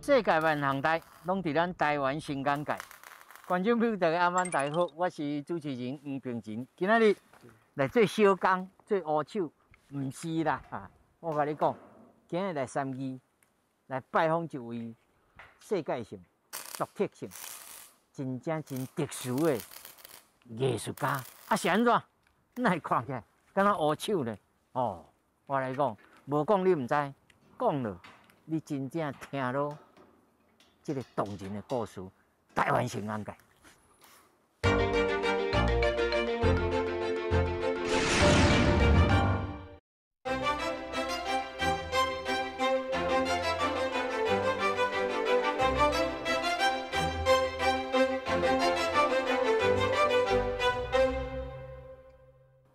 世界万行台，拢伫咱台湾新港界。观众朋友，大家晚安，大家好，我是主持人黄平真。今仔日来做小工、做乌手，唔是啦啊！我甲你讲，今日来三义，来拜访一位世界性、独特性、真正真特殊的艺术家。啊，是安怎？哪看起来敢若乌手呢？哦，我来讲，无讲你唔知，讲了你真正听到这个动人的故事。台湾新港界。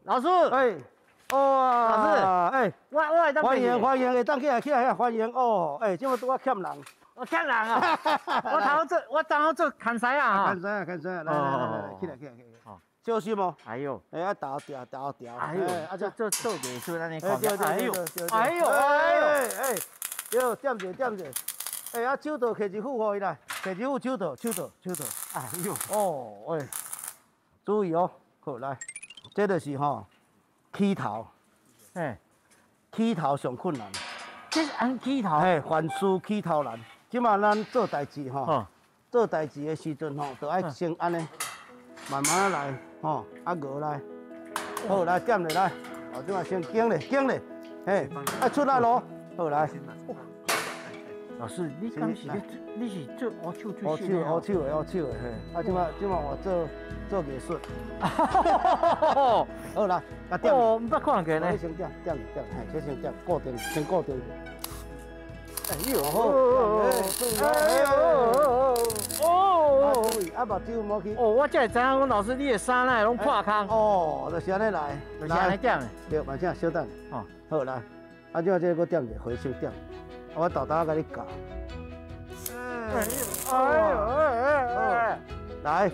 老师，哎，哇，老师，哎，我来当欢迎欢迎，会当起来欢迎哦，哎，今麦拄啊欠人，我欠人啊！我当好做看师啊！看谁啊，来，起来，好，小心哦。哎呦，哎啊，调，哎呦，啊做艺术安尼看，哎呦，对，点者，哎啊，手套摕一副互伊来，摕一副手套，哎呦，哦，哎，注意哦，好来，这就是吼起头，哎，起头上困难。这是按起头，嘿，凡事起头难。即马咱做代志吼，做代志的时阵吼，就爱先安尼，慢慢来吼，啊熬来，好来点来，哦，即马先经咧，嘿，啊出来咯，好来。老师，你刚是你是做乌手最新的乌手的，嘿，啊即马我做艺术，好来，啊点，哦，唔捌看见呢。先点，嘿，先点，先固定。哎呦，好，哦，啊目睭无去。哦，我才会知影，讲老师你的衫哪会拢破空。哦，就是安尼来，就是安尼点的。对，慢些稍等。哦，好来，啊，即个搁点者，回先点。我豆豆甲你教。哎，来，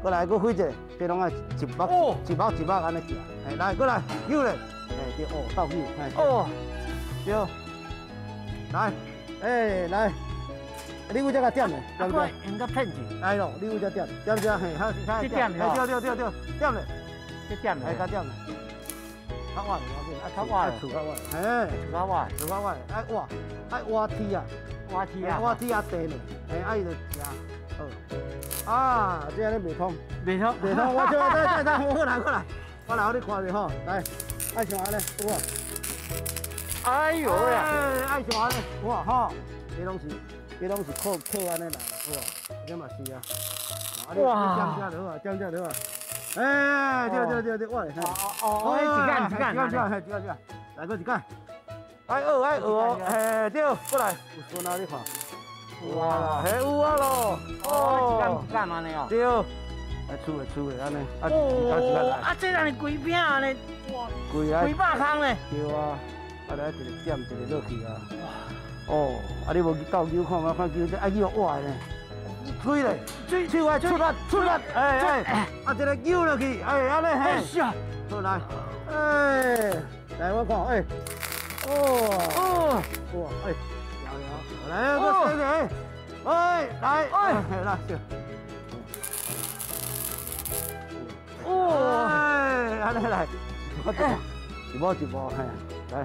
过来，搁挥一个，这拢爱一目安尼行。哎，来，过来，扭咧，哎，对，哦，倒扭，哎，哦，对，来。哎，来，你有这个点嘞？对不对？应该骗钱。来咯，你有这点，点，嘿，好，这点嘞，对，点嘞，这点嘞，哎，加点嘞，较歪，啊，较歪，厝较歪，哎，厝较歪，爱挖梯啊，挖梯啊地嘞，哎，爱就行，好，啊，这样你袂通，我就再，过来，我来，你看着吼，来，爱像安尼，哇。哎呦呀！爱像安尼，哇吼，这拢是靠安尼来，哇，这嘛是啊。哇！点就好啊，哎，对，我来看。哦，一干，来个一干。爱学哦，哎，对，过来，有顺啊，你看。哇，嘿有啊咯。哦，一干安尼哦。对，来出的安尼，啊，这人是规片呢，哇，几百空呢。对啊。啊，来一个点，一个落去啊！哦，啊，你无去倒球看嘛？看球这啊，又歪呢，吹嘞，手啊出力，哎，啊，这个扭落去，哎，安尼嘿，好来，哎，来我看，哎，哇，哎，来，我先来，哎，来，哎，安尼来，一步，嘿，来。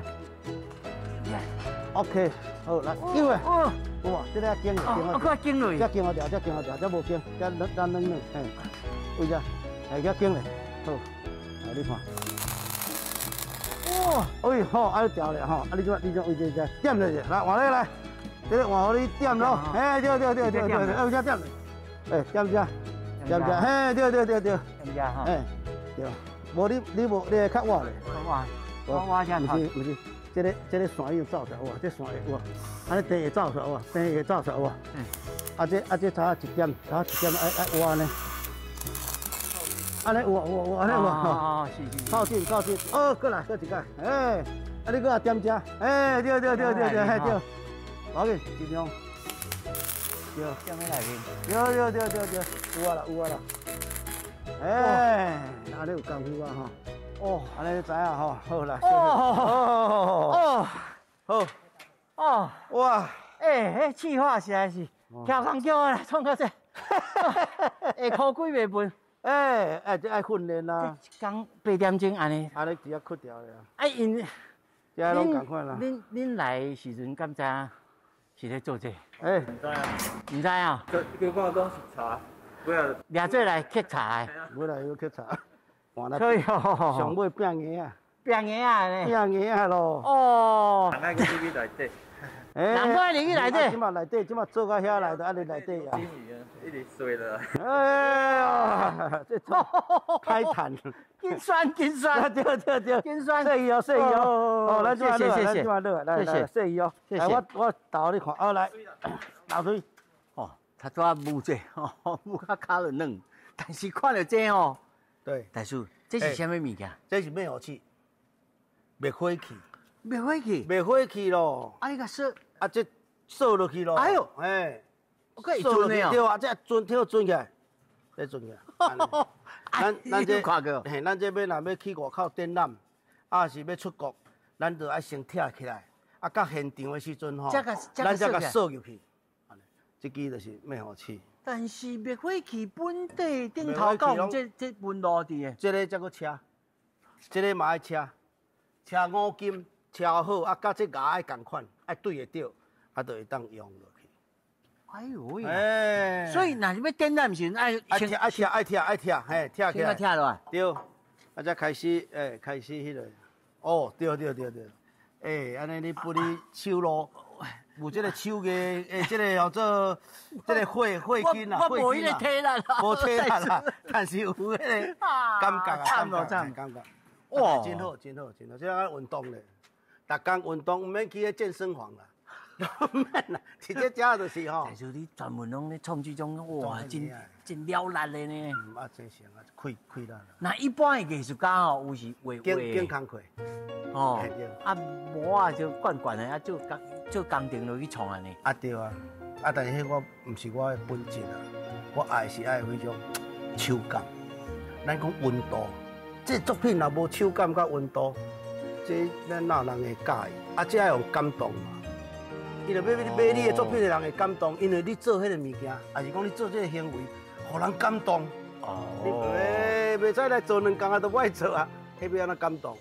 OK， 好来，扭诶，哇，这个经了，快经落去，这经好调，这无经，这咱冷，嘿，为啥？哎，这经咧，好，来你看，哇，哎，好，啊你调咧吼，啊你这位置点落去，来换你来，这个换互你点咯，哎，对，这点咧，哎，点，嘿，对，点哈，哎，对，无你会较歪咧，我先看，不是。这个线又走出来哇，这线哇，安尼地会走出来哇，地会走出来哇。啊这差一点爱挖呢。安尼挖，安尼挖。是。靠近，哦，过来，过一个，哎，啊你搁来点遮，哎，对，嘿对，好嘅，尽量。对。点喺内面。对，有啊啦。哎，安尼有功夫啊吼。哦，安尼知啊吼，好啦，好，哇，迄气化实在是叫工叫我来创到这，下课几袂笨。这爱训练啦。讲8点钟安尼。安尼直接屈掉了。因这拢共款啦。恁来的时阵，敢知影是咧做这？唔知啊。唔知啊？叫我讲是茶，不要。掠做来扻茶的。尾来要扻茶。可以哦。上尾变硬啊。变硬啊呢？变硬啊咯。哦。人爱去里内底。难怪你去内底。即马内底，即马做到遐来，就安尼内底啊。金鱼啊，一直碎了。哎呀，这开坛。金酸，对，金酸。谢伊哦，谢伊哦。来，谢谢。来，谢伊哦。来，我导你看，来，倒水。哦，他做母这，母较卡了嫩，但是看到这哦。对。大叔，这是什么物件？这是灭火器，灭火器。灭火器。灭火器咯。啊，你个说。啊，这扫落去咯。哎呦，我可以钻的哦。对啊，这钻跳钻起来，再钻起来。咱这看过。嘿，咱这要去外口展览，是要出国，咱就爱先跳起来。啊，到现场的时阵吼，咱才甲扫入去。这支就是灭火器。但是灭火器本地顶头讲这纹路伫的。这个才个车，这个嘛爱车5金。敲好啊，甲这牙爱共款，爱对得着，啊，就会当用落去。哎呦喂！所以那你要点燃时，爱跳，嘿，跳起来。跳落来。对，啊，才开始，开始迄个。哦，对。安尼你不你手路，有这个手艺，这个叫做这个火筋啊，我无迄个体力啦，无体力啦，但是有迄个感觉啊，感觉。哇，真好，这样运动咧。逐工运动，唔免去健身房啦，唔免啦，直接遮就是吼。但是你专门拢咧创这种，哇，真了力的呢。真行啊，开力啦。那一般的艺术家吼，有时画健康课。哦。无啊就惯的，啊做工程落去创安尼。对啊，但是迄我唔是我的本质啊，我爱是爱迄种手感。咱讲温度，这作品若无手感甲温度。这咱哪人会介意？这要用感动嘛。伊就买你的作品的人会感动，因为你做迄个物件，还是讲你做这个行为，互人感动。你袂使来做2工啊，都不爱做啊，迄要安怎感动？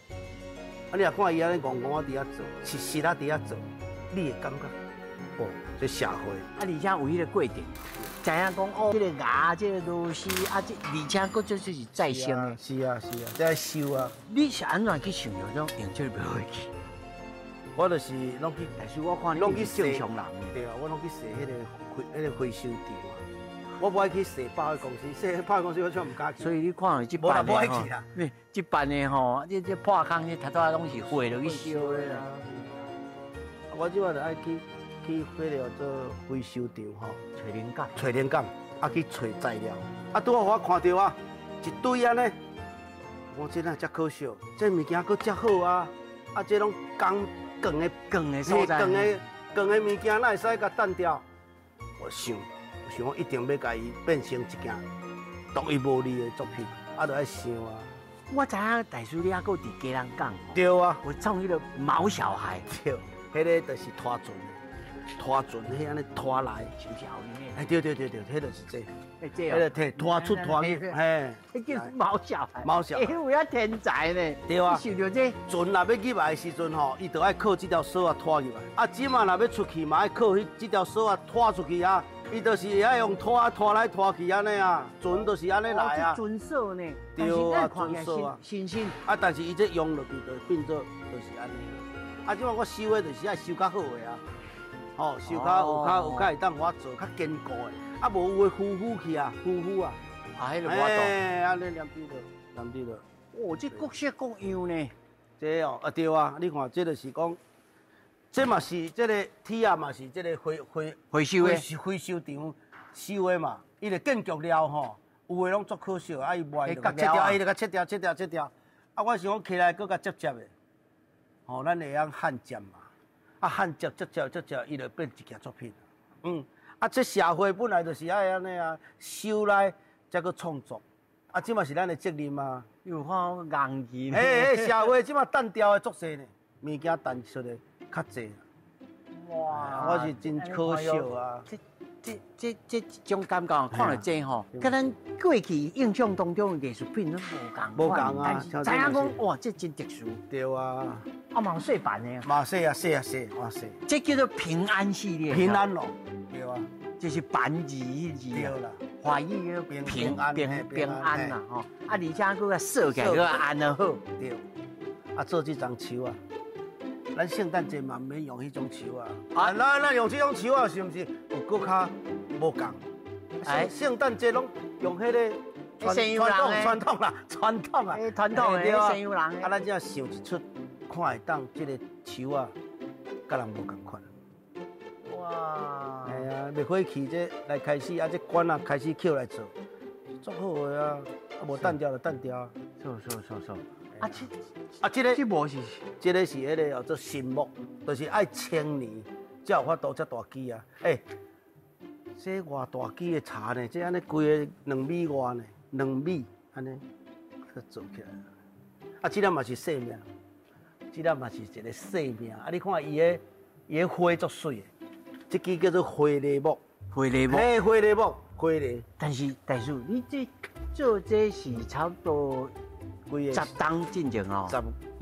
你若看伊安尼戆戆伫遐做，实伫遐做，你会感觉这社会。而且有迄个过程，知影讲这个牙、这个螺丝而且佫就是再生的。是啊，在修啊。你是安怎去想到种用这个灭火器？我就是拢去，但是我看你是正常人。对啊，我拢去踅迄个回收场啊。我不爱去踅百货公司，踅百货公司我全唔敢去。所以你看到这办的吼，这办的吼，这破空这头头拢是火落去烧的啦。我即摆就爱去迄个做回收场吼，找灵感，去找材料。拄好我看到一堆安尼，我这哪遮可惜，这物件佫遮好啊！这拢钢的所在，钢的物件哪会使甲单掉？我想一定要甲伊变成一件独一无二的作品，就爱想啊。我知影大叔你还佫伫家人讲，对啊，我创迄个毛小孩，对，迄个就是拖船，迄安尼拖来，是条呢。对，迄就是这。迄个摕拖出拖入，嘿，迄叫毛小孩。有遐天才呢。对啊。想到这船若要入来的时阵吼，伊就爱靠这条绳拖入来。即马若要出去嘛，爱靠这条绳拖出去啊。伊就是会爱用拖来拖去安尼啊，船就是安尼来啊。船绳呢？对啊，船绳啊，新。但是伊这用落去就变做就是安尼。即马我收的就是爱收较好的啊。收较有会当我做较坚固的，无有诶浮去啊，浮啊，迄个我懂。安尼念对了。这各式各样呢。这对啊，你看这就是讲，这嘛是这个铁啊嘛是这个回收场收的嘛，伊就建筑了吼，有诶拢足可惜，伊卖就切掉，我想讲起来佫较接的，咱会晓焊接嘛。焊接，伊就变一件作品。这社会本来就是爱安尼啊，收来才去创作。即嘛是咱的责任啊。有看硬件。社会即嘛单调的足侪呢，物件单出的较侪。哇，我是真可惜啊。这种感觉看了这吼，跟咱过去印象当中的艺术品都无共啊，但是知影讲哇，这真特殊。对啊，啊，嘛有细版的。嘛细啊，细啊细，哇细。这叫做平安系列。平安咯，对啊。就是板字字对啦，华语个平安啦吼，啊而且佫个设计佫安得好。对，啊做这张树啊，咱圣诞节嘛免用迄种树啊，咱用这种树啊，是毋是有搁较无共？圣诞节拢用迄个传统啊，传统的西洋人啊，咱只要想一出，看会当这个树啊，甲人无共款。哇！哎呀，灭火器这来开始啊，这管啊开始捡来做，足好个啊！啊，无弹掉就弹掉啊！错。这无是，这个是迄个叫做新木，就是爱1000年才有法度才大枝啊！这偌大枝的茶呢，这安尼规个2米外呢，2米安尼，做起来。啊，这粒嘛是细命，这粒嘛是一个细命。啊，你看伊个花足水的。这支叫做花梨木，花梨木，嘿，花梨木，花梨。但是大叔，你这做这是差不多10吨进前哦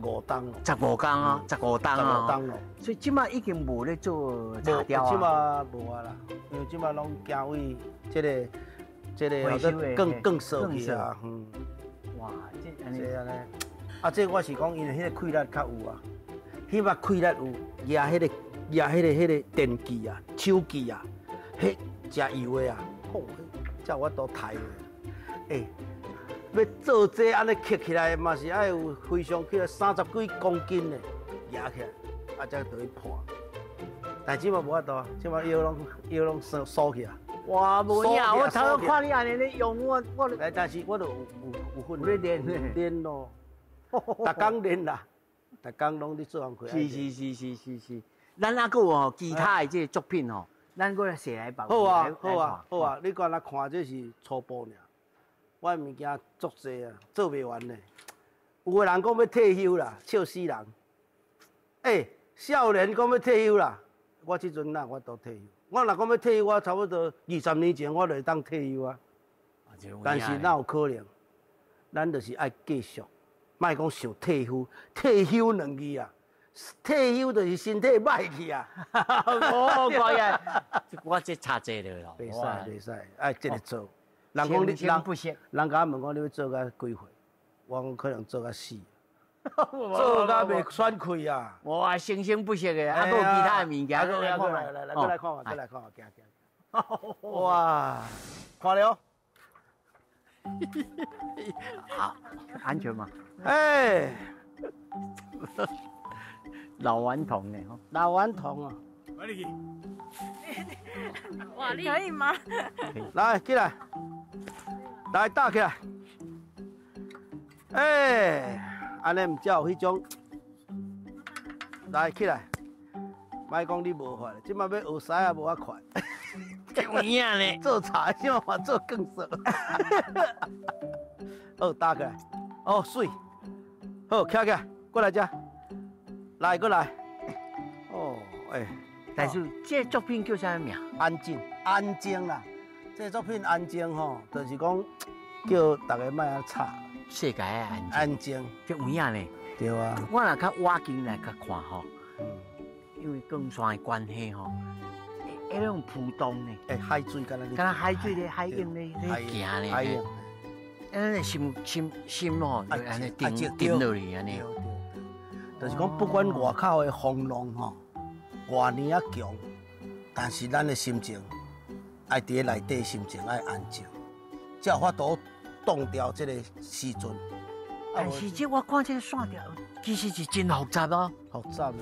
，15吨咯，15工啊，15吨啊， 15吨咯。所以即马已经无咧做茶雕啊，即马无啊啦，因为即马拢行为这个后头更熟去啊，哇，这安尼，啊，这我是讲因为迄个气力较有啊，起码气力有，压迄个电机啊、手机啊，迄真油的啊，吼，才有法度抬的。要做这安尼刻起来嘛是爱有非常起来30几公斤的压起来，啊才可以破。但即嘛无法度啊，即嘛腰拢缩起啊。哇，无影，我头看你安尼咧用我，但是我都有训练咯，逐工练啦，逐工拢伫做工课。是。咱还佫有其他的这个作品吼，咱佫来写来报。好啊，你干那看这是初步尔，我物件足济啊，做袂完呢。有个人讲要退休啦，笑死人。少年讲要退休啦，我即阵哪我都退休。我若讲要退休，我差不多20年前我就会当退休啊。但是哪有可能？咱就是爱继续，莫讲想退休，退休2字啊。退休就是身体歹去啊！可以，我这差济了咯。袂使，爱接着做。人讲你不熟，人家问我你要做到几岁？我讲可能做到死，做到袂喘气啊！我生不息的，还有其他的物件。来，过来看嘛，行。哇，看了。好，安全吗？老顽童呢？老顽童啊！哇，你可以吗？来，起来，来搭起来。安尼唔才有迄种。来，起来，莫讲你无法，即摆要学师也无遐快。有影呢？做茶即嘛做更熟。好，搭起来。哦，水。好，起来，过来遮。来，过来。但是这作品叫啥名？安静啦。这作品安静吼，就是讲叫大家莫吵。世界安静，这有影呢。对啊。我若较挖进来较看吼，因为光线的关系吼，迄种浮动呢。海水敢若海水咧，海涌咧行咧。海涌。安尼心吼，就安尼定落去安尼。就是讲，不管外口的风浪吼，外年啊强，但是咱的心情爱伫内底，心情爱安静，才有法度挡掉这个时阵。但是这我看这个线条，其实是真复杂哦。复杂咧。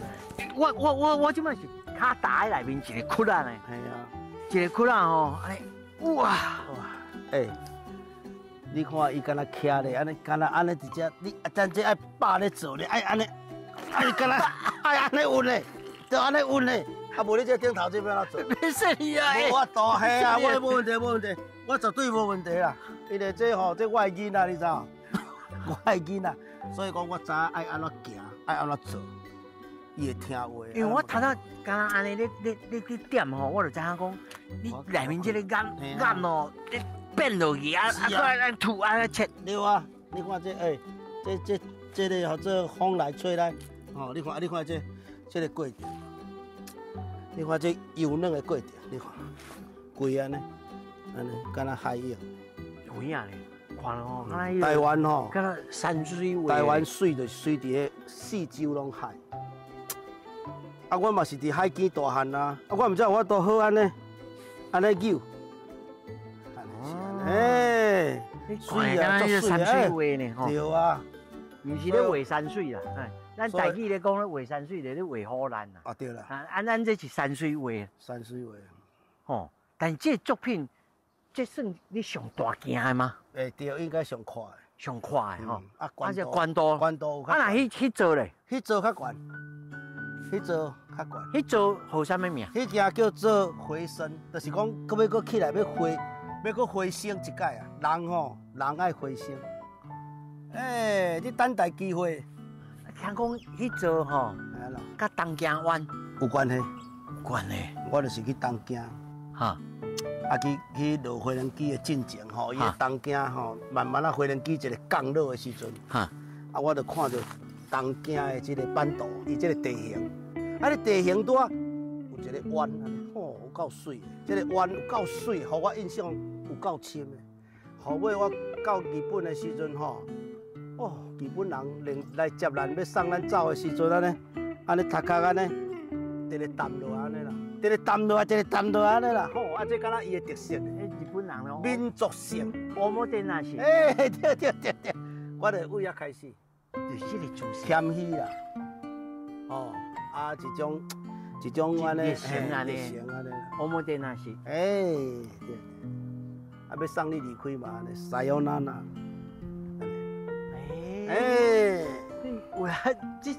我即摆是脚踏在内面一个窟窿咧。系啊，一个窟窿吼，哇！你看伊敢若徛咧，安尼敢若安尼直接，你咱这爱把咧做咧，爱安尼。敢若爱安尼运嘞，就安尼运嘞，啊无你这顶头这要哪做？没事啊，我大嘿啊，我无问题，我绝对无问题啦。因为这吼，这我的囡仔，你知？我的囡仔，所以讲我知爱安怎行，爱安怎做。伊会听话。因为我头仔刚刚安尼你去点吼，我就知影讲，你内面这个眼哦，你变落去啊，按吐啊切。对啊，你看这这个吼，这风来吹来，吼，你看这个过程，你看这油嫩的过程，你看，规安尼，敢若海洋。有影咧，看了吼，敢若台湾吼，敢若山水画。台湾水就水伫个四周拢海。啊，我嘛是伫海边大汉啊，我毋知有法度好安尼游。哎，水啊，足山水画呢吼。对啊，毋是咧画山水啦，咱台语咧讲咧画山水，咧画好难啦。啊对啦，咱这是山水画。山水画。吼，但这作品，这算你上大件的吗？对，应该上快的。上快的吼。啊，这关刀。关刀。啊，那去做咧？去做较悬，去做较悬。去做号啥物名？迄件叫做回升，就是讲，要起来要回升一摆啊！人爱回升。哎，你等待机会。听讲去做吼，甲东京湾有关系。有关系。我就是去东京。哈。啊，去落飞轮机的进程吼，伊个东京吼，慢慢啊飞轮机一个降落的时阵，啊，我就看到东京的这个版图，伊这个地形，啊，你地形拄啊有一个湾，吼，有够水的，这个湾有够水，互我印象有够深的。后尾我到日本的时阵吼，哦，日本人来接咱要送咱走的时阵安尼头壳安尼，一个淡落安尼啦。一个淡落安尼啦，吼，啊，这敢若伊的特色。日本人咯。民族性。我冇电那是。哎，对，我就为遐开始。就是这个主线。谦虚啦。哦，啊，一种安尼。热情安尼。我冇电那是。哎，对。啊，要送你离开嘛，安尼，撒由那拉。哎。哇，这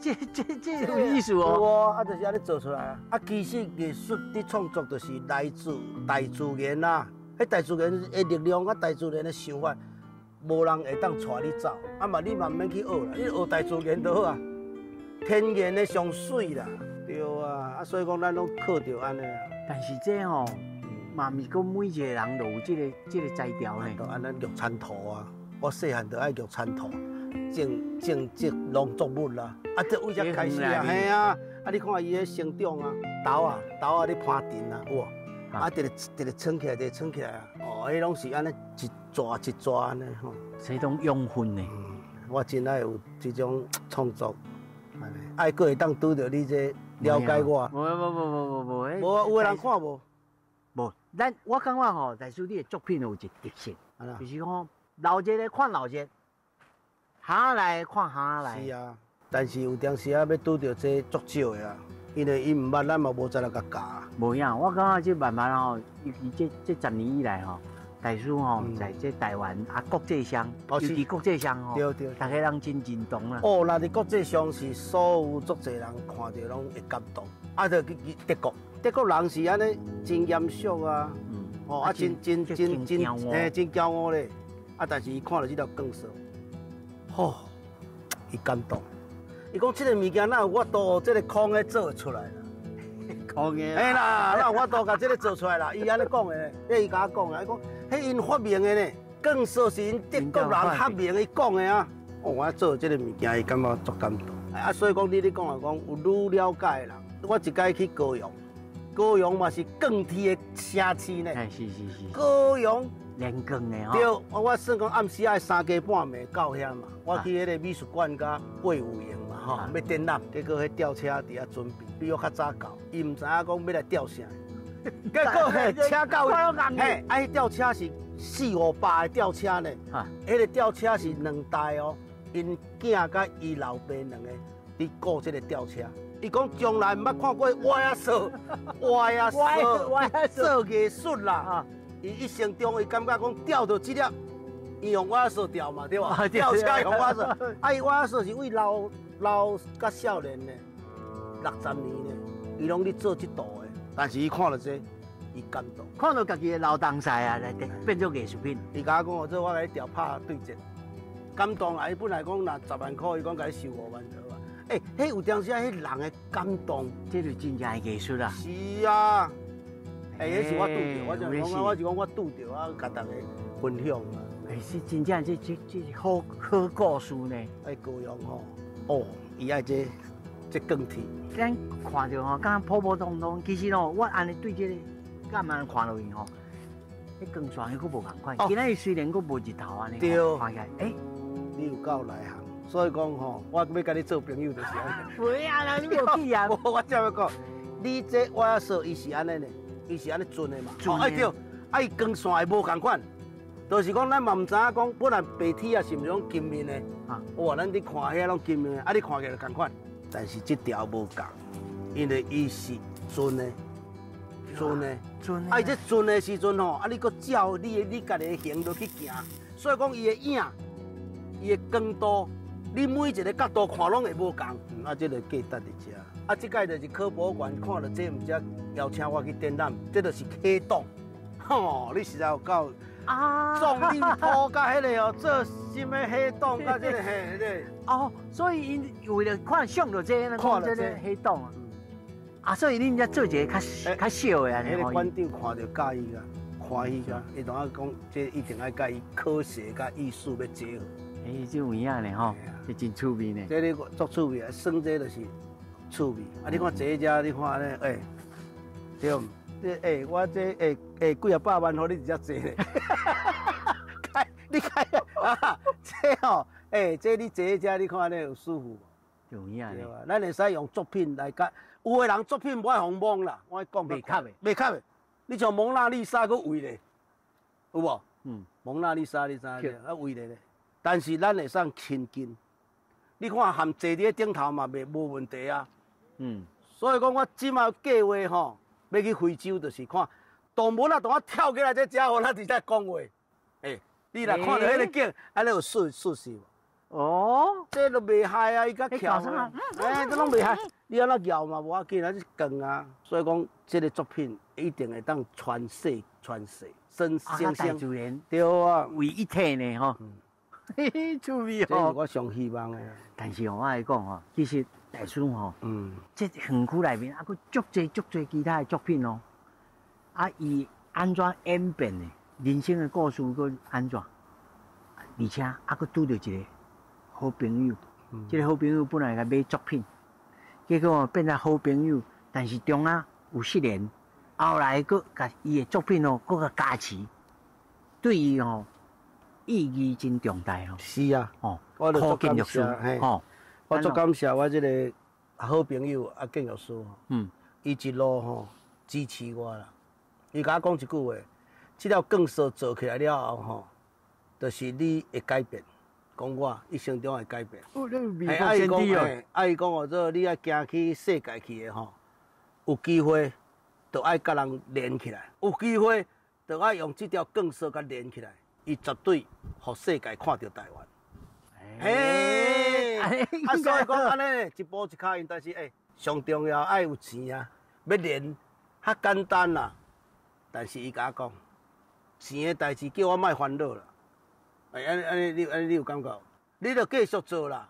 有意思哦。有啊，啊，就是安尼做出来啊。啊，其实艺术的创作就是来自大自然啊。迄大自然的力量啊，大自然的想法，无人会当带你走。啊嘛，你嘛免去学啦，你学大自然就好啊。天然的上水啦，对啊。啊，所以讲咱拢靠着安尼啊。但是这吼，嘛毋是讲每一个人都有这个才调呢。就安尼玉参图啊，我细汉就爱玉参图。种植农作物啦，啊，这为啥开始啊？嘿啊，啊，你看伊迄生长啊，豆啊，你攀藤啊，有无？啊，直直撑起来，直撑起来啊！哦，迄拢是安尼一抓一抓安尼吼。这种养分呢？我真爱有这种创作，安尼，爱阁会当拄着你这了解我。无，有个人看无？无，我感觉吼，大叔你的作品有一特性，就是讲老热咧看老热。行来看行来，是啊，但是有当时啊要拄到这足少的啊，因为伊唔捌，咱嘛无再来甲教。无影，我感觉这慢慢吼，尤其这10年以来吼，大叔吼在这台湾啊国际上，尤其国际上吼，对，大家人真认同啦。哦，那伫国际上是所有足侪人看到拢会感动。啊，就去德国人是安尼真严肃啊，哦啊真骄傲咧，啊但是伊看到这条光色。吼，伊感动。伊讲这个物件哪有法度，这个空的做出来啦？空的。哎啦，哪有法度甲这个做出来啦？伊安尼讲的，伊甲我讲的，伊讲，迄因发明的呢，更说是因德国人发明伊讲的啊。哦，我做这个物件，伊感觉足感动。啊，所以讲你讲来讲，有愈了解的人。我一摆去高雄嘛是更天的城市呢。哎，是。高雄。连更的吼。对，我算讲暗时爱3更半暝到遐嘛，我去迄个美术馆甲魏武营嘛吼，要展览，结果迄吊车伫遐准备，比我较早到，伊唔知影讲要来吊啥，结果车到，嘿，迄吊车是458的吊车呢，迄个吊车是2台哦，因囝甲伊老爸2个伫顾这个吊车。伊讲从来唔捌看过歪啊扫艺术啦。伊一生中，伊感觉讲钓到这粒，伊用瓦索钓嘛，对吧？钓车用瓦索，啊，伊瓦索是为老甲少年呢，60年呢，伊拢咧做这道的。但是伊看到这，伊感动，看到家己的老东西啊，来变做艺术品。伊甲我讲，我这我甲你调拍对折，感动啊！伊本来讲拿10万块，伊讲甲你收5万就好啊。迄有当时啊，迄人的感动，这就真正的艺术啦。是啊，迄是我拄嘿着，我就讲，我是讲我拄着啊，甲大家分享啊。是真正这好故事呢。高阳吼，伊爱这更替。咱看到吼，刚普普通通，其实吼，我安尼对这个干嘛看落去吼，迄光线迄个无共款。今仔日虽然佫无日头安尼，看起来，你有够内行，所以讲吼，我要甲你做朋友就是安尼。袂啊，你无去啊？我才要讲，你这我要说，伊是安尼呢，伊是安尼准的嘛。对，伊光线会无共款。就是讲，咱嘛唔知影讲，本来白铁啊是毋是种金面的啊？哇，咱伫看遐拢金面的，你看起来就共款。但是这条无共，因为伊是准的，准的。伊这准的时阵吼，你搁照你家己的形度去行，所以讲伊的影、伊的光度，你每一个角度看拢会无共。这就价值伫遮。这届就是科博馆看到这，毋则邀请我去展览，这就是黑洞。你实在有够。壮丽坡甲迄个哦，做什么黑洞甲这个迄个。所以因为了看上到这个，看这个黑洞所以恁才做一个较小的安尼。迄个馆长看到介意个，欢喜个，伊同我讲，这一定要甲伊科学甲艺术要结合。这有影呢吼，这真趣味呢。这你足趣味，算这就是趣味。你看这只，你看咧，对。我这几啊百万，互你直接坐咧。你开这吼，这你坐遮，你看咧有舒服无？有影咧。咱会使用作品来甲，有的人作品不爱红蒙啦，我讲袂卡的，袂卡的。你像蒙娜丽莎，佮围咧，有无？蒙娜丽莎你知影？围咧咧。但是咱会使亲近，你看含坐伫顶头嘛，无问题啊。所以讲我即马计划吼。要去非洲，就是看动物啊，同我跳起来，这家伙咱伫在讲话。你若看到迄个景，安尼有顺势无？这都袂害啊，伊甲跳啊，这拢袂害。你安怎摇嘛，无要紧啊，这是光啊。所以讲，这个作品一定会当传世，生自然对啊，为一体呢吼。趣味这是我上希望的。但是我来讲吼，其实大叔吼，这园区内面还佫足侪其他的作品哦。伊安怎演变的？人生的故事佫安怎？而且还佫拄到一个好朋友，这个好朋友本来来买作品，结果变成好朋友，但是中啊有失联，后来佫甲伊的作品哦，佫甲加持，对伊哦。意义真重大哦！是啊，我足感谢，我足感谢我这个好朋友建律师，伊一路支持我啦。伊甲我讲一句话，这条建设做起来了后就是你会改变，讲我一生中会改变。伊讲我说你爱行去世界去的有机会就爱甲人连起来，有机会就爱用这条建设甲连起来。伊绝对互世界看到台湾。所以讲安尼一步一脚印，但是上重要爱有钱啊，要练较简单啦。但是伊甲我讲，钱的代志叫我莫烦恼啦。安尼你有感觉？你着继续做啦。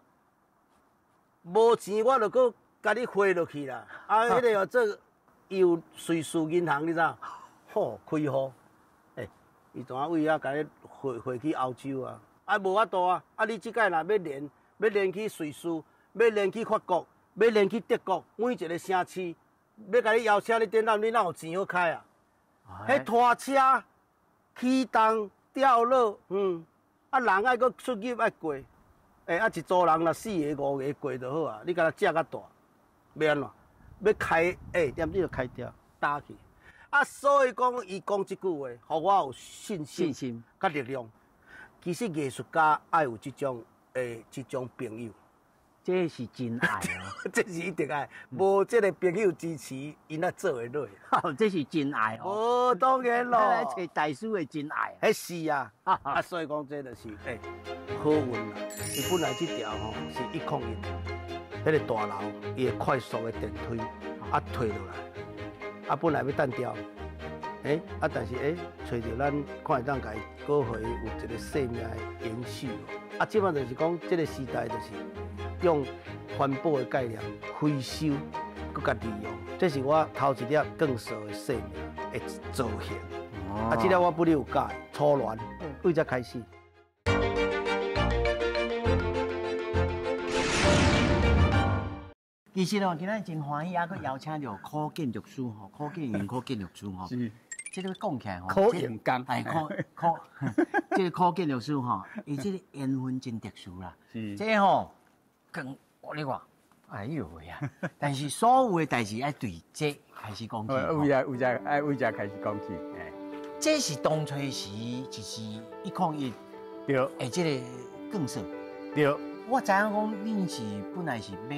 无钱我着搁甲你花落去啦。迄个哦，做伊有瑞士银行，你知？开户。伊怎啊为遐甲你回去欧洲啊？无法度啊！你即届若要练去瑞士，要练去法国，要练去德国，每一个城市，要甲你邀请你展览，你哪有钱好开啊？迄拖车、启动、吊落，人爱搁出入爱过，一组人若4个5个过就好啊！你甲他食较大，要安怎？要开点你就开掉，打去。所以讲，伊讲这句话，互我有信心、甲力量。其实艺术家爱有这种朋友，这是真爱哦，这是一定爱。无这个朋友支持，伊哪做会落？这是真爱哦。哦，当然咯，找大师的真爱。是啊，所以讲这就是好运啦。伊本来这条是101，迄个大楼伊会快速的电梯推落来。本来要单调，但是找到咱看会当甲伊过回有一个生命的延续。啊，即摆就是讲，这个时代就是用环保的概念，回收，搁甲利用，这是我头一粒更熟的生命的造型。啊，这粒我不哩有教，初恋，为才开始。其实哦，今仔真欢喜，啊，佮邀请到柯建筑师吼，柯建元、柯建筑师吼。是。这个讲起来吼，柯建刚，哎，柯，这个柯建筑师吼，伊这个缘分真特殊啦。是。这吼，跟我你看，哎呦喂呀！但是所有的代志爱对这开始讲起。为这开始讲起，哎。这是当初时就是101，对，哎，这个建设，对。我知影讲恁是本来是买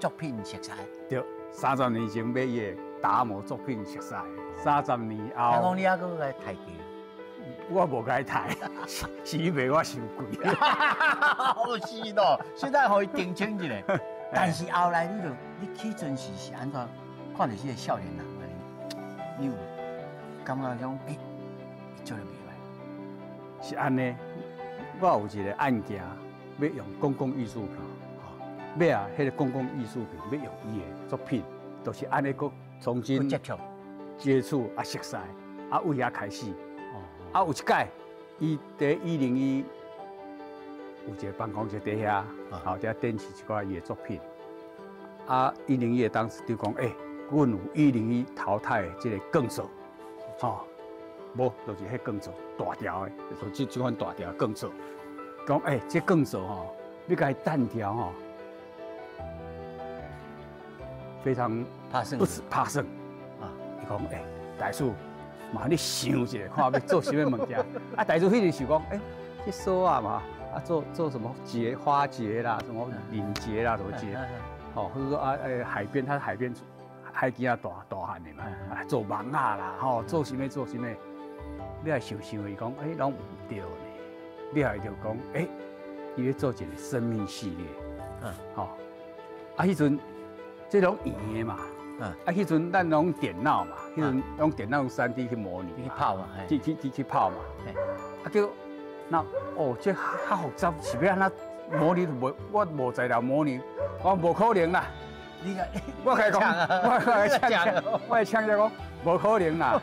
作品色彩，对，30年前买伊个达摩作品色彩，30年后。听讲你还佫来抬价？我无该抬，是伊卖我伤贵。好是咯，现在可以澄清一下。但是后来你去阵时是安怎看到这个少年人啊？你有感觉讲，伊做得袂歹？是安尼，我有一个案件。要用公共艺术品，要啊，迄个公共艺术品要用伊的作品，都是安尼个重新接触啊，熟悉啊，为遐开始。啊，有一届，伊伫101有一个办公室底下，后底展示一寡伊的作品。啊，101当时就讲，阮有101淘汰的这个更手，吼，无就是迄更手大条的，就这款大条更手。讲这更手吼，要甲伊单调吼，非常怕生，不是怕生啊！伊讲大叔，嘛你想一下，看要做什么物件？啊，大叔迄阵想讲，这锁啊嘛，啊做什么结花结啦，什么领结啦，什么结，或者说海边，它海边海景啊大汉的嘛，做网啊啦，做什么？你来想，伊讲拢唔对呢。你还就讲，伊要做一个生命系列，迄阵这种圆的嘛，迄阵咱拢电脑嘛，迄阵用电脑用3D 去模拟，去泡嘛，去泡嘛，叫那这较复杂，是要安怎模拟？我无材料模拟，我无可能啦。你个，我开讲，我会呛讲，无可能啦。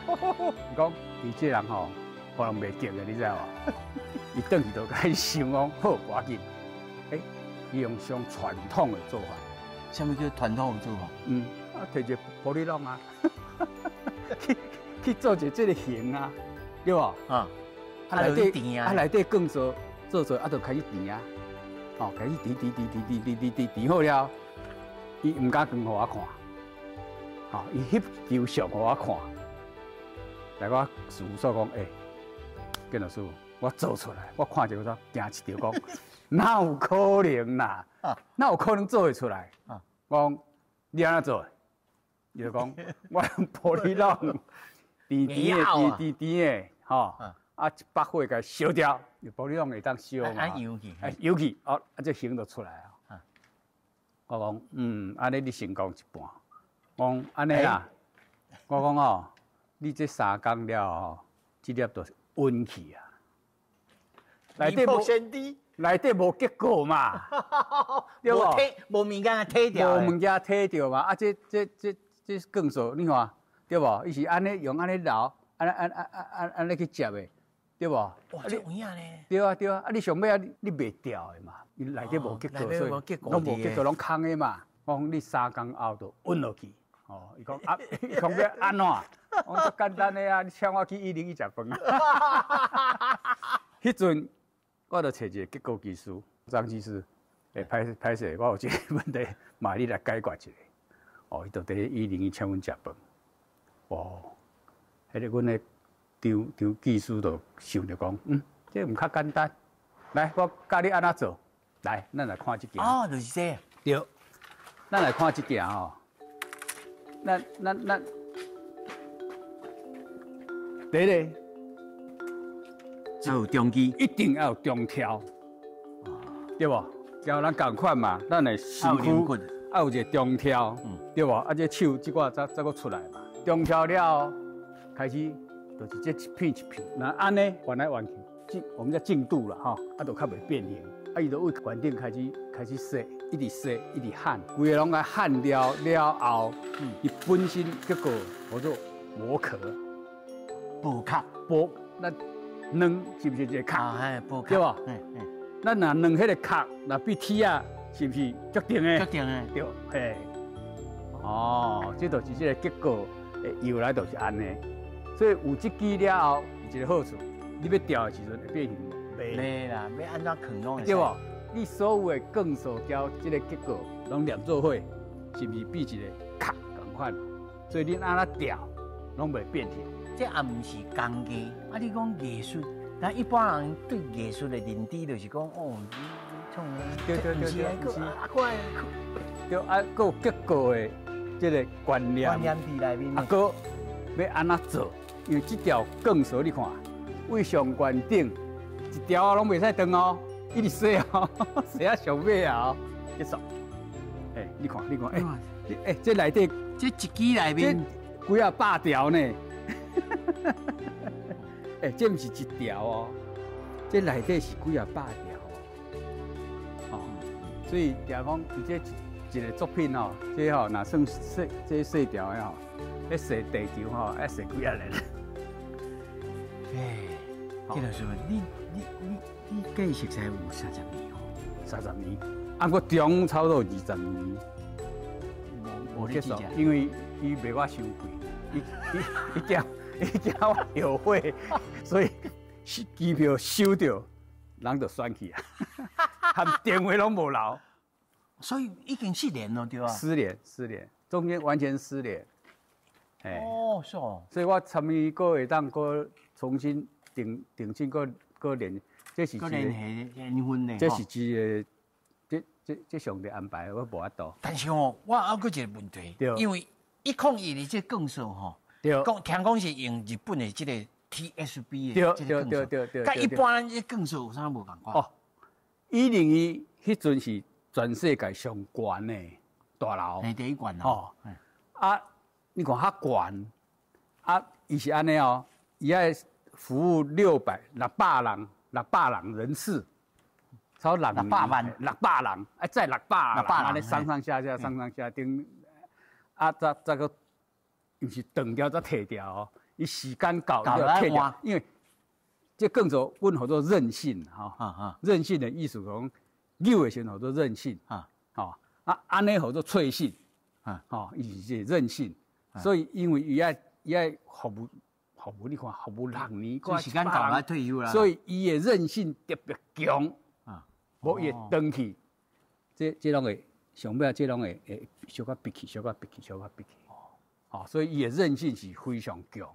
讲伊这人吼，可能袂记的，你知道无？伊转去就开始想讲，好，赶紧，伊用上传统的做法。什么叫传统的做法？摕一个玻璃笼啊，去做一这个形啊，对无？内底更做，就开始填啊，开始填好了，伊唔敢讲互我看，伊翕张相互我看，来我事务所讲，建老师。我做出来，我看着我惊一条，讲哪有可能啦？哪有可能做会出来？讲你安怎做？伊就讲我用玻璃笼，甜的，100火甲烧掉，玻璃笼会当烧嘛？油去，这形就出来啊！我讲安尼你成功一半。讲安尼啦，我讲你这3工了这粒就是温去啊！内底无结果嘛，对无？无物件摕掉，无物件摕掉嘛。这更说，你看对无？伊是安尼用安尼揉，安尼去接的，对无？哇，这有影呢？对啊！你上尾你袂掉的嘛？伊内底无结果，所以拢无结果，拢空的嘛。讲你3工后就稳落去。伊讲伊讲要安怎？我说简单的啊，你请我去101食饭。迄阵。我就找一个结构技师张技师，歹势，我有一个问题，嘛你来解决一下。伊就伫101请阮食饭。迄个阮的张技师就想着讲，这毋较简单。来，我教你安怎做。来，咱来看这件。就是这。对，咱来看这件吼。咱，第一个。要有中基，一定要有中条，对无？交咱共款嘛，咱的身躯要有一个中条，对无？这手这个再个出来嘛，中条了，开始就是这一片一片，那安尼弯来弯去，我们叫净度了哈，啊都较袂变形，啊伊就为环境开始洗，一直洗，一直焊，规个拢爱焊了后，伊本身结果叫做剥壳，剥壳，那卵是不是一个壳？哎，剥壳，对吧？咱若卵迄个壳，若比铁啊，是不是足定的？足定的，对，嘿。哦，这就是这个结果，由来就是安尼。所以有这支了后，有一个好处，你要调的时阵会变形袂啦，要安怎啃拢会对无？你所有的更塑胶这个结果拢连做伙，是不是比一个壳同款？所以你安怎调，拢袂变形。这也毋是工艺，啊！你讲艺术，但一般人对艺术的认知就是讲，哦，创对，啊，怪，对啊，佫有结果的这个观念在内面，啊，佫要安怎做？因为这条更塑，你看，为上悬顶一条啊，拢袂使断哦，一直洗哦，洗啊上尾啊，结束。你看，这内底这一支内面几啊百条呢？这毋是一条哦，这内底是几啊百条哦。所以听讲，这一个作品哦，这吼若算这细条的吼，要洗地球吼，要洗几啊年。这就是你假熟悉有30年哦，30年，我中差不多20年。无结束，因为伊卖我伤贵，伊惊我后悔，所以机票收着，人就选去啊，含电话拢无留，所以已经4年了，对吧？失联，中间完全失联。哦，是哦。所以我参与个会当个重新定性个联，这是联婚的，这是一个这上帝安排，我无法度。但是哦，我还有一个问题，因为101的这更数吼。听讲是用日本的这个 TSB 的这个更数，甲一般这更数有啥无共款？哦，101迄阵是全世界上悬的大楼，第一悬哦。啊，你看较悬，啊，伊是安尼哦，伊爱服务600人人次，超人600万，600人，再600人，安尼上下顶，啊，再个。又是断掉再摕掉哦，伊时间到就摕掉，因为这更做阮好多韧性哈，韧性的意思讲，扭的时候好多韧性安尼好多脆性伊是韧性，所以因为伊爱服务，你看服务6年，时间到了退休啦，所以伊的韧性特别强无伊会断去，这拢会上尾这拢会小可闭起。所以伊的韧性是非常强，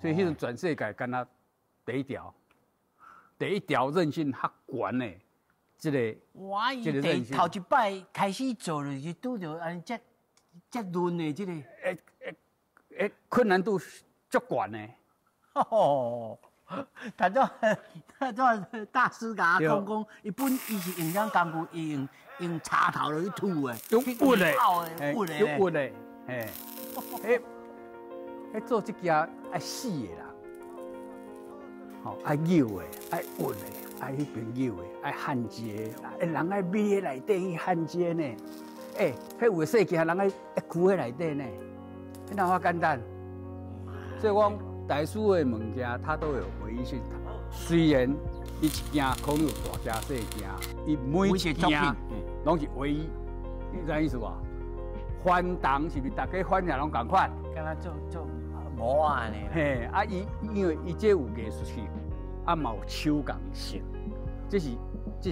所以迄阵全世界敢若第一条韧性较悬的，这个韧性。头一摆开始做就是拄着安遮润的这个，困难度足悬的。哦，他大师甲我讲，伊本伊是用种工具，伊用插头落去吐的，用稳的，用稳的，做这件爱死的人，爱扭的，爱稳的，爱迄边扭的，爱焊接的，人爱买迄内底去焊接呢。迄有细件人爱开迄内底呢，迄哪遐简单？所以我大师的物件，它都有唯一性。虽然伊一件可能有大件细件，伊每一件拢是唯一，你知影意思无？翻动是不是大家翻起拢共款？敢若做模啊呢？嘿，因为伊这有艺术性，嘛有手工性，这是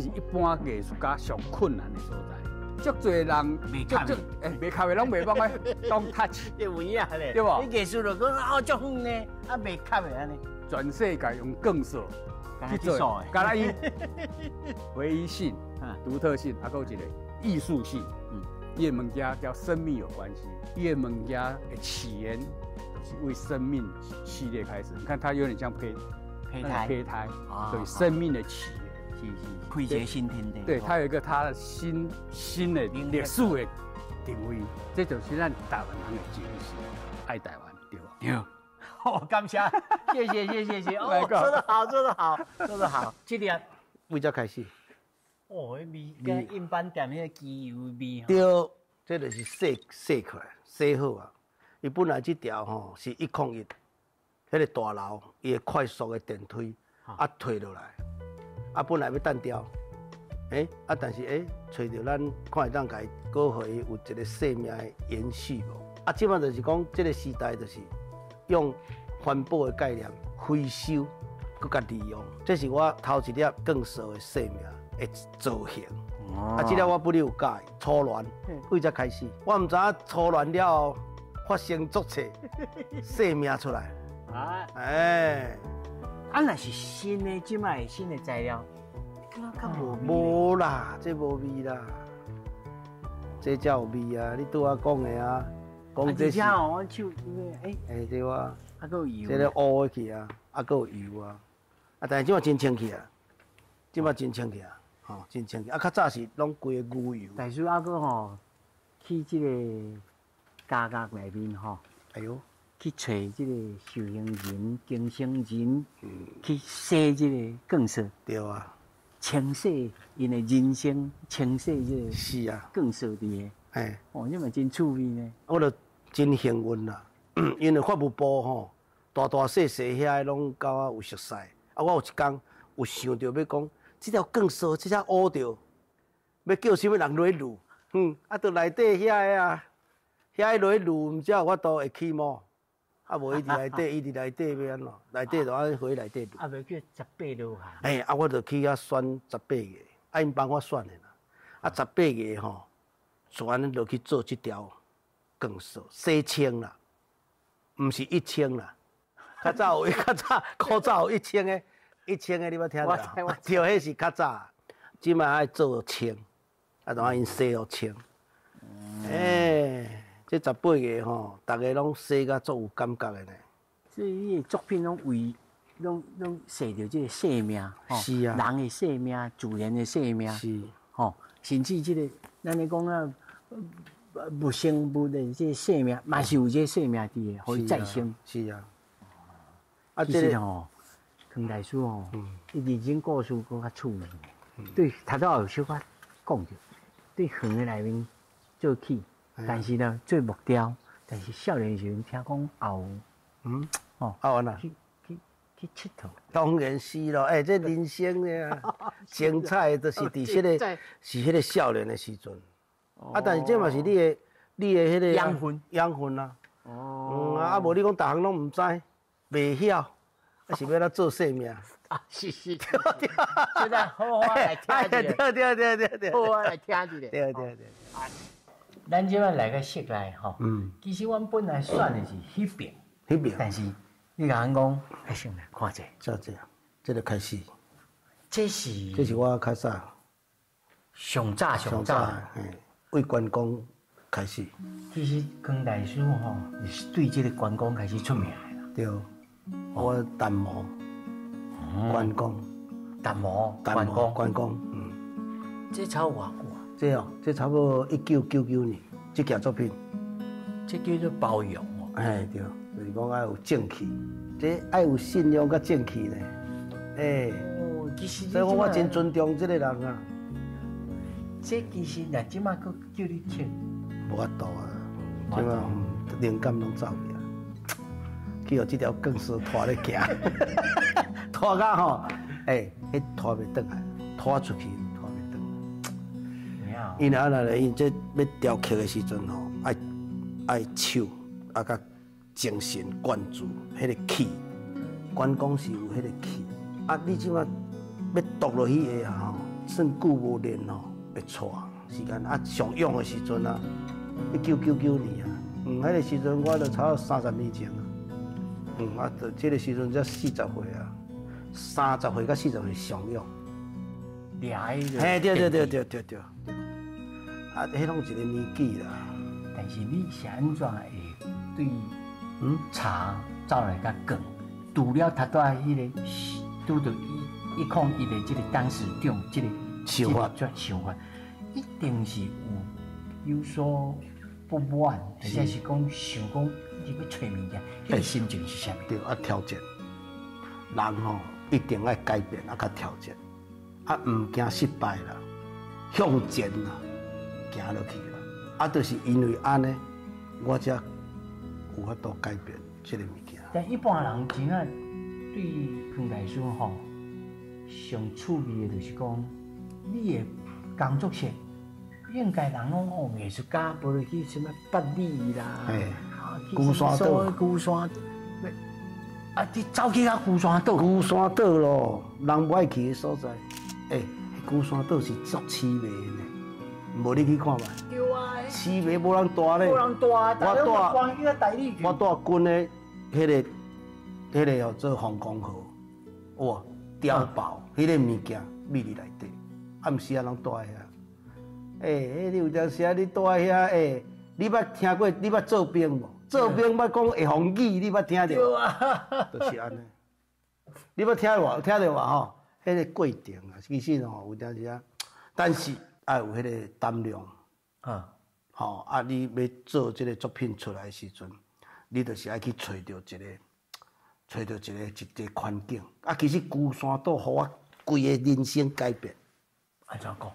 一般艺术家上困难的所在。足侪人袂卡的拢袂帮我当 touch， 对有影咧，对无？你艺术就讲足远呢，袂卡的安尼。全世界用更色去做，敢若伊唯一性、独特性，还有一个艺术性。伊的物件叫生命有关系，伊的物件的起源是为生命系列开始。你看它有点像胚胎，所以生命的起源是开一个新天地。对，它有一个它的新的历史的定位，这就是咱台湾人的精神，爱台湾，对吧？对。好，感谢，谢谢。哦，做得好。这粒为才开始。哦，味跟一般店迄个鸡油味。对，这就是洗出来，洗好啊。伊本来这条吼是101，迄个大楼伊会快速的电梯退落来，本来要单调，但是找到咱看会当家过互伊有一个生命的延续无？即摆就是讲，这个时代就是用环保的概念回收，佮甲利用，这是我头一粒更熟的生命的造型。这粒我不哩有介初恋，为才开始，我唔知影初恋了后发生作册生命出来。若是新的，即摆新的材料，较无味。无啦，这无味啦，这才有味啊！你拄仔讲的啊，讲这是。我手对哇。还有油。这个乌的去啊，还有油啊，但是即摆真清气啊，真清气啊，真清气。较早是拢规个牛油。大叔还去这个家内面哎呦。去找这个受刑人、经生人，去洗这个更色。对啊。清洗因的人生，清洗这个。是啊。更色的。你嘛真趣味呢。我就真幸运啦，因为法务部大细遐拢甲我有熟识。我有一天有想到要讲，这条更色，这只乌着，要叫什么人落去录？就内底遐个啊，遐落去录，唔知有法度会起毛。无伊伫内底，伊伫内底要安怎？内底就安回内底录。袂叫18落下。我就去遐选18个，因帮我选的啦。18个全落去做这条更色，洗清啦，唔是1000啦。较早有1000个，1000个你捌听到？对，迄是较早，即摆爱做清，就按因洗互清。这18个大家拢洗甲足有感觉的呢。所以你的作品拢写着这个生命，是啊，人的生命、自然的生命，是，甚至这个咱咧讲不生物的这个生命，嘛是有这个生命伫的，可以再生。是啊。其实康大叔伊人生故事搁较趣味。对，头仔有小可讲着，对园的内面做起。但是呢，做木雕，但是少年时阵听讲后完啦，去佚佗。当然是咯，这人生的精彩就是伫迄个少年的时阵。但是这嘛是你的迄个养分啦。无你讲逐项拢唔知，袂晓，是要咱做生命。是，对，现在好来听一下。对，好来听一下。对。咱即摆来个室内其实阮本来选的是迄边，但是你甲阮讲，先来看者，这就开始。这是我较早上早，为观光开始。其实康大叔是对这个观光开始出名的啦。对，我淡模观光，观光，这超偌久？这差不多1999年，这件作品，这叫做包容对，就是讲要有正气，这要有信仰甲正气呢。其实所以我真尊重这个人啊。这其实若即马佫叫你刻，无法度啊，即马灵感拢走去，去互这条更丝拖咧行，拖到迄拖袂转来，拖出去。因安那咧，因这要雕刻的时阵爱手甲精神灌注迄个气，观光是有迄个气。你即马要读落去的算久无练会错时间。上勇的时阵1999年迄个时阵我就差不多30年前就这个时阵才40岁30岁到40岁上勇。对。迄拢一个年纪啦。但是你是安怎会对茶走来甲讲？除了他在迄个拄到101的这个当时长这个想法，一定是有所不满，或者是讲想讲直要找物件，迄个心情是啥物？对，挑战。人吼一定要改变，甲挑战，唔惊失败啦，向前啦，行落去啦。就是因为安尼，我才有法度改变这个物件。但一般人真啊，对彭大叔吼，上趣味的就是讲，你的工作室应该人讲哦，艺术家不如去什么八里啦，孤山岛，孤山。啊！你走去啊，孤山岛。孤山岛咯，人不爱去的所在。孤山岛是足凄迷的，无你去看嘛？对啊。凄迷无人住咧。无人住，我住军的迄个叫做防空壕，哇，碉堡，迄个物件秘伫内底，毋是啊人住遐。你有阵时你住遐，你捌听过？你捌做兵无？做兵捌讲会防语，你捌听到？对啊，就是安尼。你捌听到无吼？迄个过程啊，其实吼有阵时啊，但是要有迄个胆量。吼你要做这个作品出来的时阵，你就是爱去找到一个环境。其实孤山岛，互我规个人生改变。安怎讲？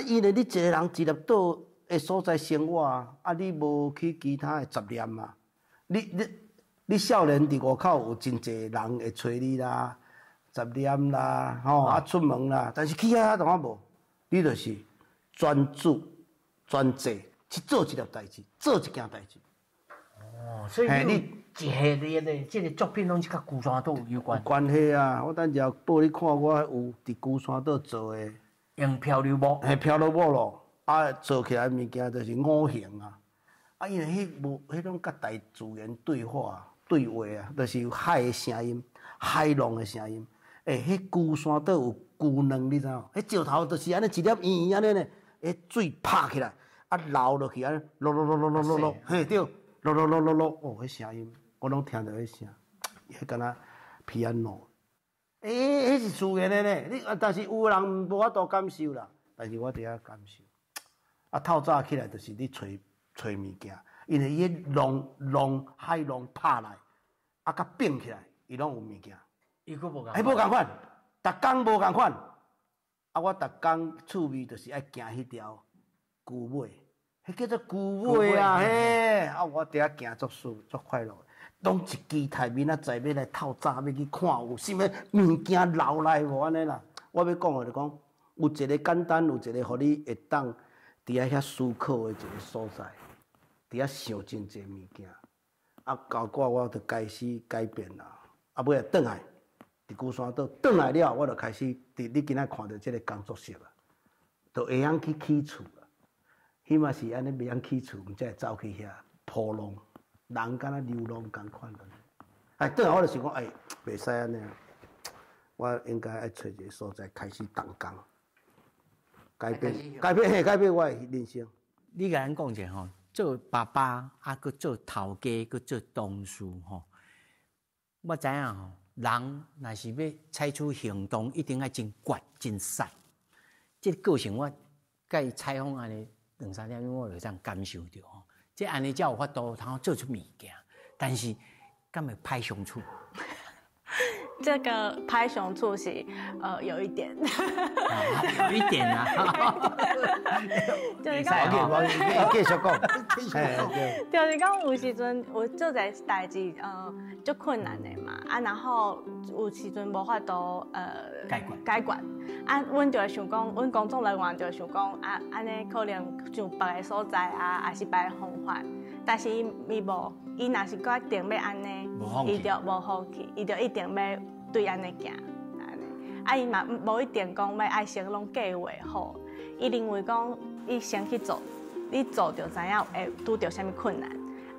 因为你一个人一粒岛的所在生活你无去其他的杂念啊。你少年伫外口有真侪人会找你啦，杂念啦，出门啦，但是去遐淡薄无，你就是专注、专注去做一粒代志，做一件代志。所以你一系列的这个作品拢是甲孤山岛有关。有关系啊！我等下报你看，我有伫孤山岛做的。用漂流木。漂流木咯，做起来物件就是五行啊。因为迄种甲大自然对话啊，就是有海的声音、海浪的声音。迄孤山岛有孤浪，你知影？迄石头就是安尼一粒圆安尼呢，水拍起来，流落去安尼，落，对，落，迄声音我拢听到迄声，迄敢若piano。迄是自然的呢，但是有人无法度感受啦。但是我伫遐感受。透早起来就是你找物件，因为伊海浪拍来，甲变起来，伊拢有物件。伊佫无共。无共款，逐工无共款。我逐工趣味就是爱行迄条巨尾，迄叫做巨尾啊！我伫遐行足快乐。拢一支台面在要来透早要去看有啥物物件留来无安尼啦。我要讲的就讲，有一个简单，有一个互你会当伫遐思考的一个所在，伫遐想真侪物件。到我就开始改变啦。尾仔转来，伫孤山岛转来了，我就开始你今仔看到这个工作室啦，就会晓去起厝啦。起码是安尼袂晓起厝，毋才会走去遐铺浪。人敢若流浪共款的，转来我就想讲，袂使安尼，我应该爱找一个所在开始动工，改变我的人生。你甲咱讲者吼，做爸爸佮做头家，佮做同事吼，我知影吼，人若是要采取行动，一定要真决真实。这个过程我甲伊采访安尼2-3点钟，我就这样感受到吼。这安尼才有法度，然后做出物件，但是敢会歹相处。这个拍相处是有一点，有一点啊。就是讲，继续讲，就是讲有时阵有做在代志足困难的嘛，然后有时阵无法度解决，阮就会想讲，阮工作人员就会想讲安尼可能像别个所在还是别个方法，但是伊无，伊若是决定要安尼，伊就无放弃，伊就一定要对安尼行，安尼。伊嘛无一定讲要爱先拢计划好，伊认为讲伊先去做，你做就知影会拄着啥物困难，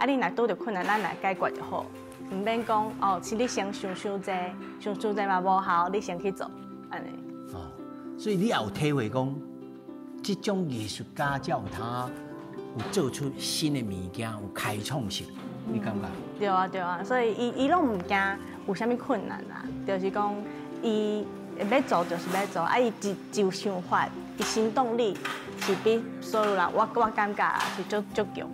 你若拄着困难，咱来解决就好，毋免讲是你先想济嘛无效，你先去做，安尼。所以你也有体会讲，这种艺术家才有他有做出新的物件，有开创性，你感觉？对啊，所以伊拢毋惊有啥物困难啦，就是讲伊要做就是要做，伊就想法，伊行动力是比所有人我感觉是足强的。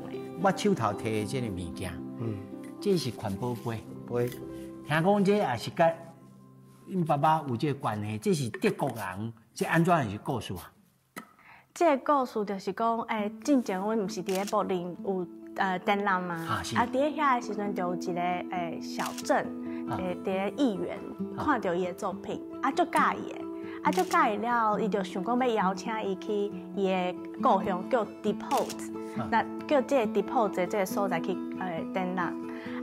我手头摕的这个物件，这是环保杯。杯，听讲这也是甲因爸爸有这个关系，这是德国人，这安怎是故事啊？这个故事就是讲，之前阮毋是伫咧柏林有展览嘛，是伫咧遐的时阵就有一个小镇，伫咧议员看到伊的作品，就介意的，就介意了，伊就想讲要邀请伊去伊的故乡叫 Depot， 那叫这个 Depot 这个所在去展览。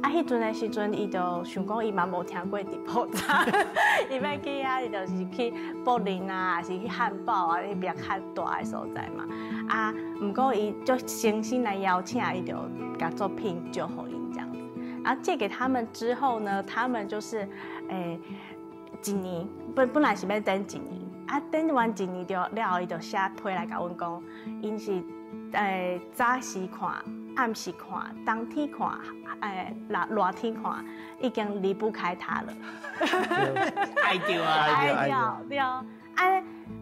迄阵的时阵，伊就想讲，伊嘛无听过 Depot， 伊要去伊就是去柏林啊，还是去汉堡啊，迄边较大的所在嘛。毋过伊就诚心来邀请，伊就把作品就给伊这样子。借给他们之后呢，他们就是一年，本来是要等一年，等完一年就了，伊就写批来甲阮讲，因是早时看。暗时看，冬天看，热天看，已经离不开他了。爱掉啊！对，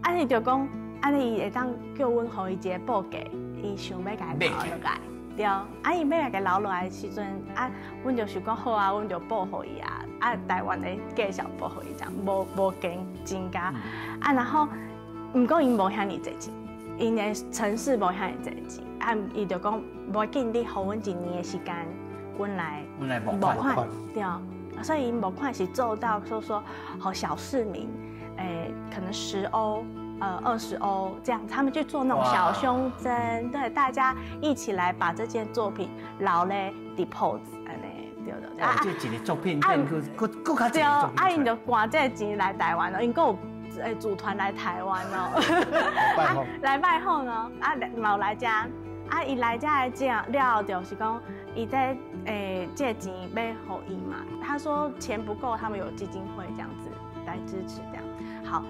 安尼就讲，安尼伊会当叫阮互伊一个报价，伊想要甲伊留落来，对。伊要甲伊留落来的时阵，阮就想讲好啊，阮就报互伊啊，台湾的介绍报互伊这样，无跟增加，然后，毋过伊无遐尼侪钱，因的城市无遐尼侪钱。伊就讲，无要紧，你互阮一年的时间，阮来募款，对，所以募款是做到说，好小市民，可能10欧，20欧这样，他们去做那种小胸针，对，大家一起来把这件作品留咧 Depot， 安尼，对。这一个作品，更较对，因就换这个钱来台湾咯，因佫有组团来台湾哦，来拜访哦，嘛有来遮。伊来遮来讲了，就是讲，伊在这个钱要互伊嘛。他说钱不够，他们有基金会这样子来支持这样。好，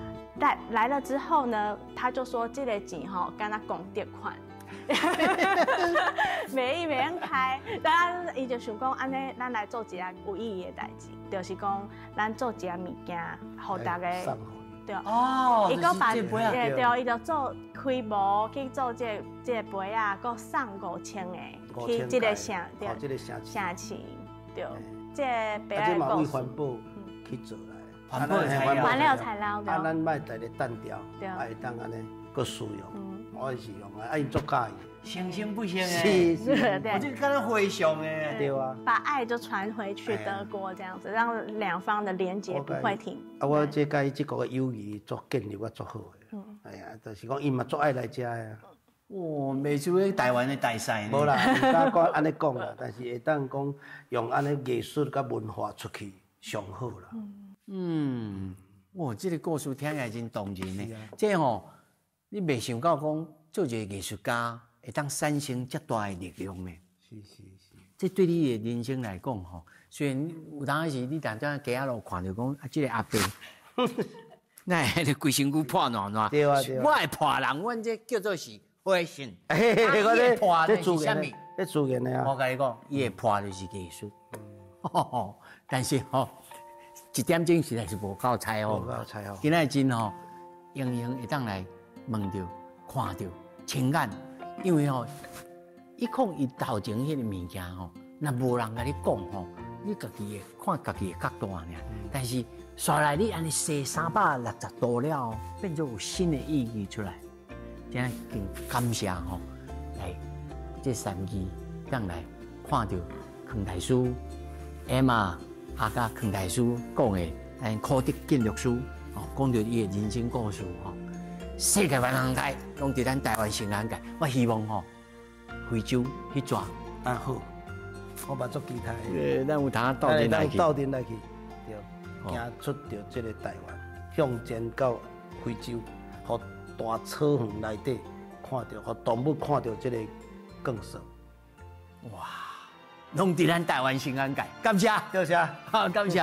来了之后呢，他就说这个钱吼，敢若公德款，袂用开。当然，伊就想讲，安尼咱来做一件有意义的代志，就是讲咱做一件物件，互大家。对哦，伊搁把对，伊就做开幕去做这个杯啊，搁送5000个去这个城，对，城市，对，这杯啊个故事。环保去做来，环料材料，咱卖在咧单调，会当安尼搁使用，我是用啊，因足介意。生生不息是，我就跟他回想哎，对啊，把爱就传回去德国这样子，让两方的连结不会停。我这甲伊这个友谊做建立，我做好的。哎呀，就是讲伊嘛足爱来遮呀。哦，未输咧台湾的大赛。无啦，唔敢讲安尼讲啦，但是会当讲用安尼艺术甲文化出去上好啦。哇，这个故事听起来真动人呢。这吼，你未想到讲做一个艺术家。会当产生遮大的力量呢？是。这对你的人生来讲吼，虽然有当时你但在街仔路看到讲这个阿伯，那规身躯破烂烂。对啊。我会破人，阮这叫做是花心。我这破的是啥物？这自然的啊。我跟你讲，伊的破就是艺术。但是吼，一点钟实在是无够彩哦。今仔真吼，用会当来问到、看到、情感。因为吼，伊讲伊头前迄个物件吼，若无人甲你讲吼，你家己会看家己的角度尔。但是刷来你安尼洗360度了，变做有新的意义出来。真更感谢吼，来这3期让来看到康大师、Emma 甲康大师讲的，柯德建律师哦，讲到伊的人生故事吼。世界万人界，拢伫咱台湾成人界。我希望吼，非洲去抓。好，我嘛足期待。咱有通斗阵来去。斗阵来去，对，行出着这个台湾，向前到非洲，互大草原内底看到，互动物看到这个景色。哇，拢伫咱台湾成人界，感谢，多谢，好，感谢。